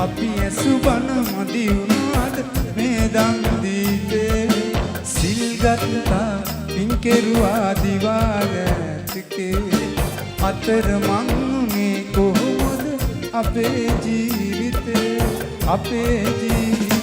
අපි ඇසුබන මදි වුණාද මේ දන් දීපේ සිල් ගත්තා පින් කෙරුවා දිවාරැතිකේ අතරමං උනේ කොහොමද අපේ ජීවිතේ අපේ ජීවිතේ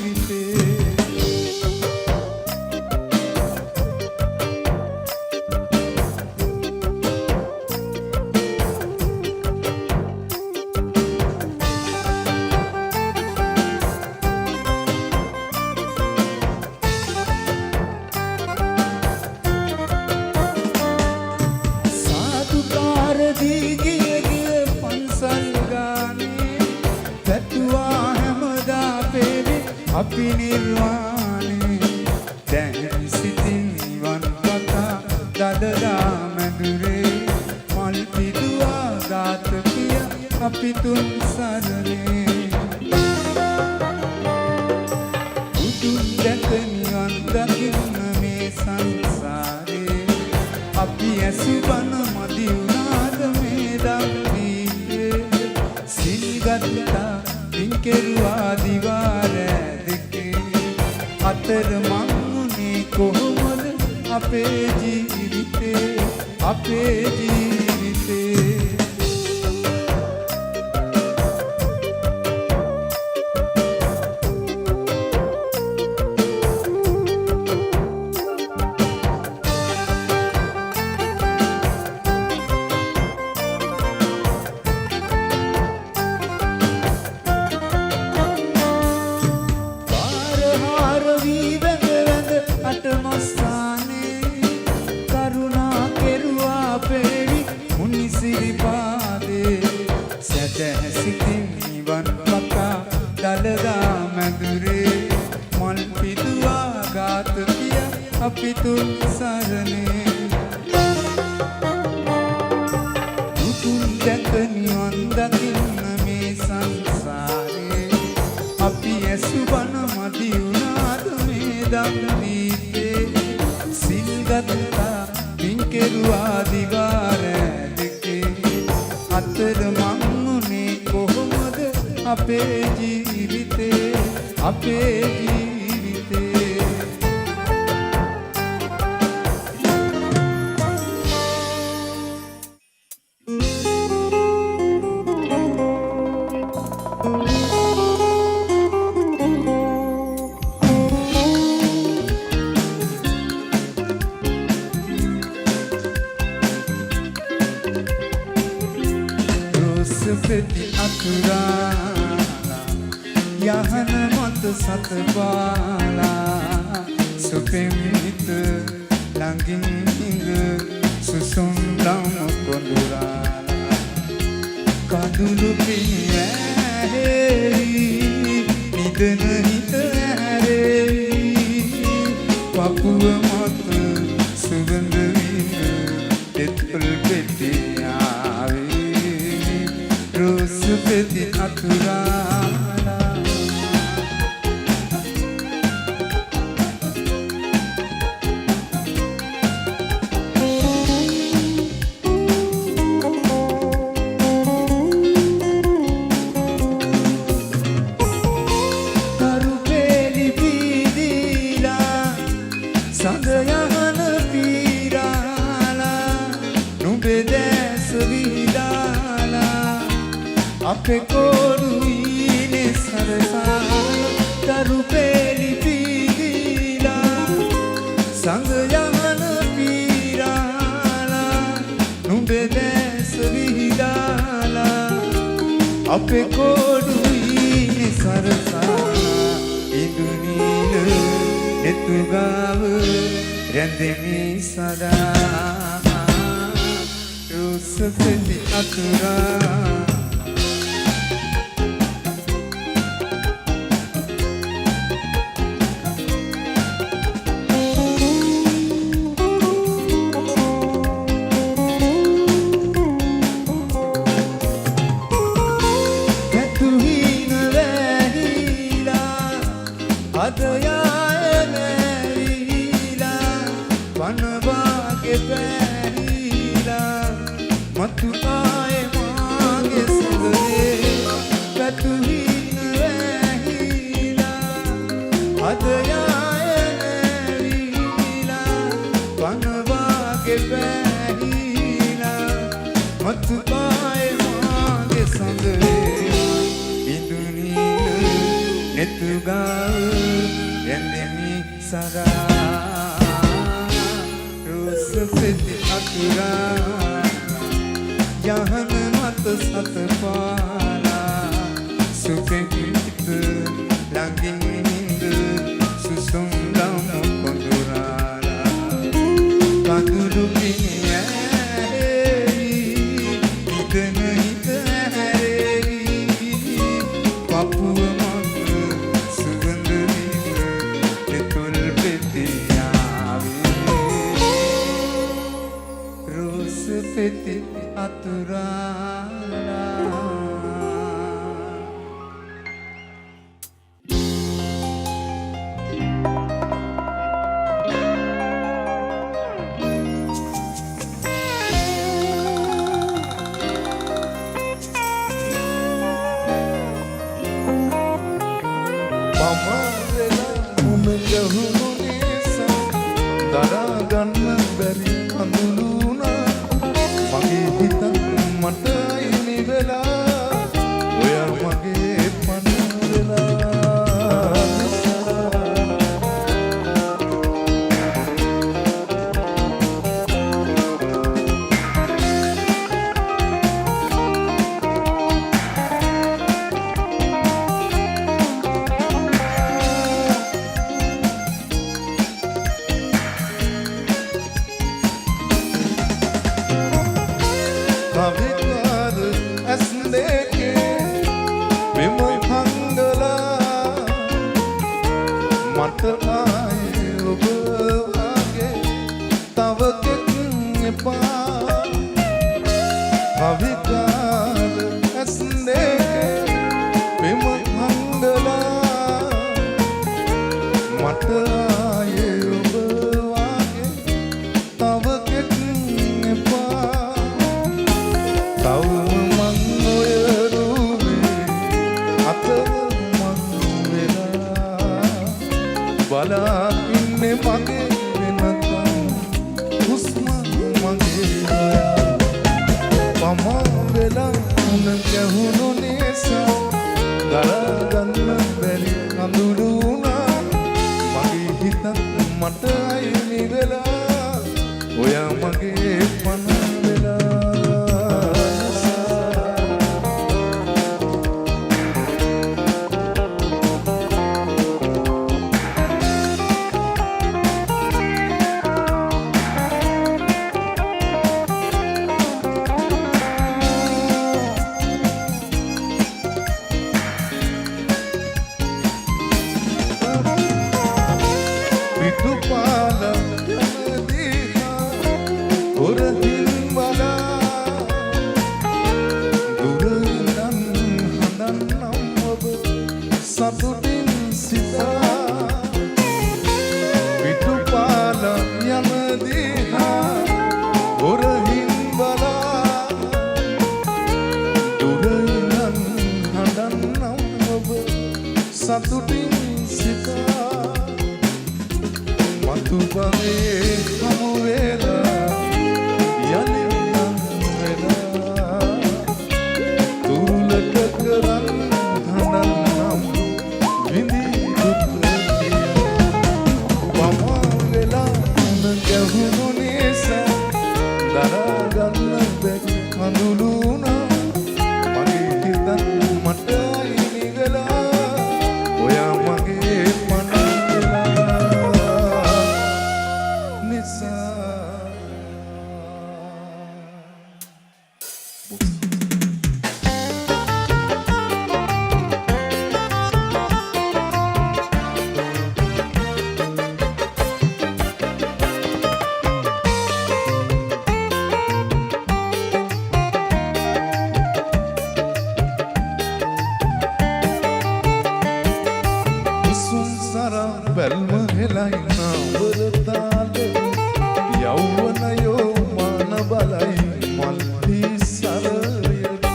අපි නිර්වාණේ දැන් සිතින් නිවන් පතා දදලා මැදුරේ මල් පිදුවා ගාත පිය අපි තුන් සරණේ බුදුන් දැක නිවන් දකින්න මේ සංසාරේ අපි ඇසුබන මදි වුණාද මේ දම්පියේ සිල් ගත්තා පින් කෙරුවා දිවාරෑ අතරමං උනේ කොහොමද අපේ ජීවිතේ අපේ ජීවිතේ අපි තුන් සරණේ බුදුන් දැක නිවන් දකින්න මේ සංසාරේ අපි ඇසුබන මදි වුණාද මේ දම් දීපේ සිල් ගත්තා පින් කෙරුවා දිවාරැතිකේ අතරමං උනේ කොහොමද අපේ ජීවිතේ අපේ ජීවිතේ යහන මත සතපාලා සුපෙමිත ළඟින් ඉඳ සුසුම් ළම කොඳුරාලා කඳුළු පිනෑහෙවි නිදන හිත ඇරෙවි පපුව මත සුගඳ වින දෙතුල් පෙති ආවේ රෝස පෙති අතුරා අපේ කොළුයිනේ සරසා දරු පෙලි පීලා සංග යහන පීරාලා නුඹේ දැස විහිදාලා අපේ කොළුයිනේ සරසා ඉදුනීල එතුගාව රැඳෙමි සදා රෝස පෙති අතුරා මතු ආයේ මාගේ සුගලේ පැතුහින අදයායනැවිලා පනවාගේ පැහිලා මතුපාය මාගේ සඳේ ඉදුනීල නෙතුගාව යැන්දෙමි සදා රෝස පෙති අතුරා යහන මත සතපාලා සුපෙකිත ළඟින් හිඳ සුසුම් ගම කොඳුරාලා කඳුළු පිණියැයි හිතන හිත හැරෙයි පපුව මඟ සුගඳ විඳ නෙතුල් පෙතියාවේ රෝස පෙති අතුරාලා දරා ගන්න බැරි අඳුළුණා මගේ හිතත් මට අයිනි වෙලා ඔයා මගේ පණ වෙලා කවිකාර ඇස් දෙකේ විම හංගලා මට ආයේ ඔබ වගේ තව කෙනෙක් එපා කවිකාර ඇස් දෙකේ විම හංගලා මට ආයේ ඔබ වගේ තව කෙනෙක් එපා තවම මං ඔය රූපේ අතර මං වෙලා බලා ඉන්නේ මගේ වෙනකම් හුස්ම මගේ පමා වෙලා උන ගැහුණු නිසා දරා ගන්න බැරි අඳුරුණා මගේ හිතත් මට අයිනි වෙලා ඔයා මගේ පණ වෙලා පිටුපාල යනදීනා හොරහින් බලා දුරින් හඳන්නම් ඔබ සතුටින් සිතා පිටුපාල යනදීනා හොරහින් බලා දුරින් හඳන්නම් ඔබ සතුටින් සිතා මතුපමේ හමු වෙලා යලින්නම් වෙලා තුරුලට කරන් හඳන්නම් විඳී දුක් පමා වෙලා උන ගැහුණු නිසා දරා ගන්න බැරි අඳුළුණා මගේ හිතත් මට අයිනි වෙලා ඔයා මගේ පණ බැල්ම හෙලයි නාවරතාලේ යෞවනයෝ මාන බලයි මල්පි සරයට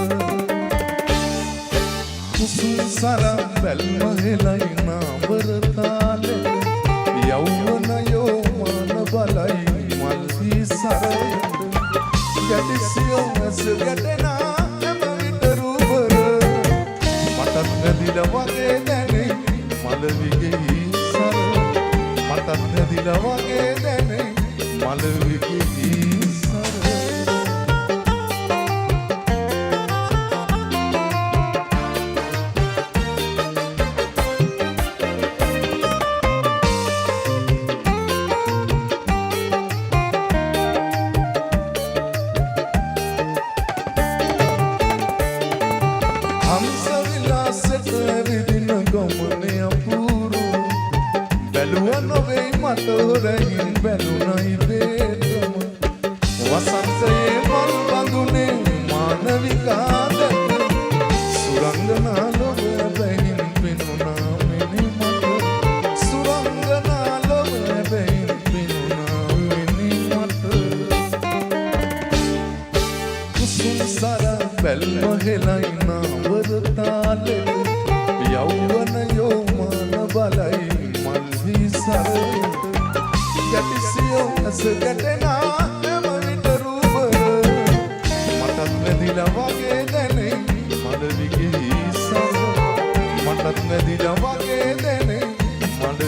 කුසුම් සර බැල්ම හෙලයි නාඹර තාලේ යෞවනයෝ මාන බලයි මල් විසරයට ගැටිසියෝ ඇස ගැටෙනා හැම විට රූපර මටත් නැදිලා වගේ දැනේ මල විගෙහි සර මටත් නැදිලා වගේ දැනේ මල විගෙහි සර හංස විලාසෙට විදින ගමනේ අපූරු බැලුව නොවේ මට හොරයින් බැලුනයි බේතම වසන්තයේ මල් බඳුනේ මානවිකා දැක සුරංගනා ලොව බැහින් පෙනුනා මෙනි මට සුරංගනා ලොව බැහින් පෙනුනා මෙනි මට කුසුම් සර බැල්ම හෙලයි නාඹර තාලේ යෞවනයෝ මාන බලයි මල් විසරයට ගැටිසියෝ ඇස ගැටෙනා හැම විට රූපර මටත් නැදිලා වගේ දැනේ මල විගෙහි සර මටත් නැදිලා වගේ දැනේ මල